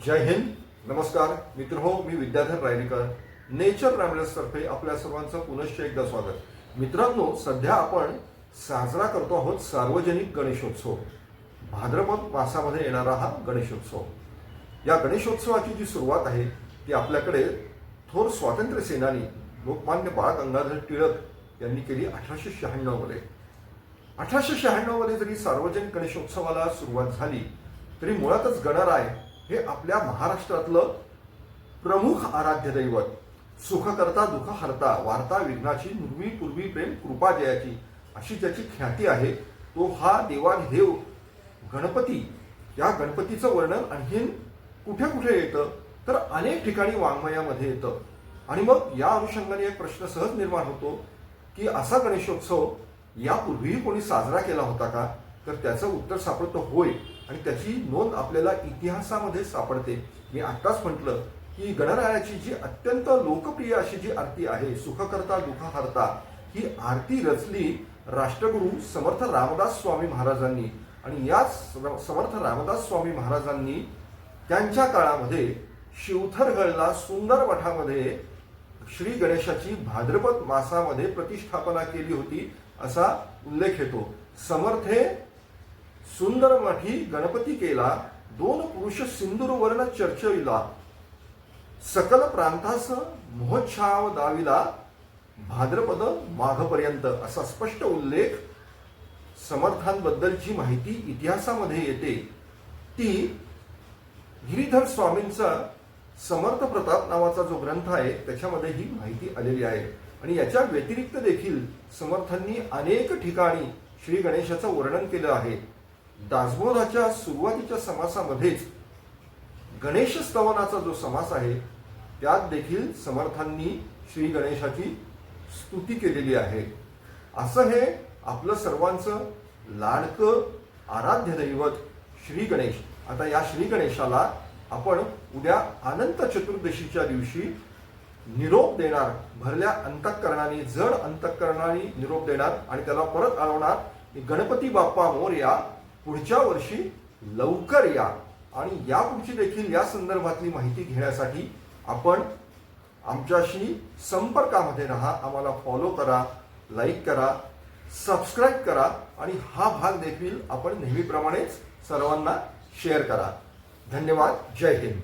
जय हिंद, नमस्कार मित्रहो. मी Vidyadhar Rayrikar, nature travellers तर्फे आपल्या सर्वांचं पुनश्च एकदा स्वागत. मित्रांनो, सध्या आपण साजरा करतो आहोत सार्वजनिक गणेशोत्सव. भाद्रपद मासामध्ये येणारा हा गणेशोत्सव. या गणेशोत्सवाची जी सुरुवात आहे ती आपल्याकडे थोर स्वातंत्र्य सेनानी लोकमान्य बाळ गंगाधर टिळक यांनी केली 1896 मध्ये. 1896 मध्ये जरी सार्वजनिक गणेशोत्सवाला सुरुवात झाली तरी मुळातच गणराय हे आपल्या महाराष्ट्रातलं प्रमुख आराध्य दैवत, सुखकर्ता दुःखहर्ता, वार्ता विघ्नाची, नुर्वी पूर्वी प्रेम कृपा जयाची अशी ज्याची ख्याती आहे तो हा देवाधिदेव गणपती. या गणपतीचं वर्णन आणखीन कुठे कुठे येतं तर अनेक ठिकाणी वाङ्मयामध्ये येतं. आणि मग या अनुषंगाने एक प्रश्न सहज निर्माण होतो की असा गणेशोत्सव यापूर्वीही कोणी साजरा केला होता का? तर त्याचं उत्तर सापडतं होय, आणि त्याची नोंद आपल्याला इतिहासामध्ये सापडते. मी आत्ताच म्हटलं की गणरायाची जी अत्यंत लोकप्रिय अशी जी आरती आहे, सुखकर्ता दुःखहर्ता, ही आरती रचली राष्ट्रगुरू समर्थ रामदास स्वामी महाराजांनी. आणि याच समर्थ रामदास स्वामी महाराजांनी त्यांच्या काळामध्ये शिवथरगडला सुंदर मठामध्ये श्री गणेशाची भाद्रपद मासामध्ये प्रतिष्ठापना केली होती असा उल्लेख येतो. समर्थे सुंदर मठी गणपती केला, दोन पुरुष सिंदूर वर्ण चर्चविला, सकल प्रांतास महोत्सव दाविला, भाद्रपद माघपर्यंत असा स्पष्ट उल्लेख समर्थांबद्दलची माहिती इतिहासामध्ये येते. ती गिरीधर स्वामींचा समर्थ प्रताप नावाचा जो ग्रंथ आहे त्याच्यामध्ये ही माहिती आलेली आहे. आणि याच्या व्यतिरिक्त देखील समर्थांनी अनेक ठिकाणी श्री गणेशाचं वर्णन केलं आहे. दासबोधाच्या सुरुवातीच्या समासामध्येच गणेश स्तवनाचा जो समास आहे त्यात देखील समर्थांनी श्री गणेशाची स्तुती केलेली आहे. असं हे आपलं सर्वांचं लाडकं आराध्य दैवत श्री गणेश. आता या श्री गणेशाला आपण उद्या अनंत चतुर्दशीच्या दिवशी निरोप देणार, भरल्या अंतःकरणाने, जड अंतःकरणाने निरोप देणार आणि त्याला परत आणवणार. गणपती बाप्पा मोरया, पुढच्या वर्षी लवकर या. आणि यापुढची देखील या संदर्भातली माहिती घेण्यासाठी आपण आमच्याशी संपर्कामध्ये राहा. आम्हाला फॉलो करा, लाईक करा, सबस्क्राईब करा आणि हा भाग देखील आपण नेहमीप्रमाणेच सर्वांना शेअर करा. धन्यवाद. जय हिंद.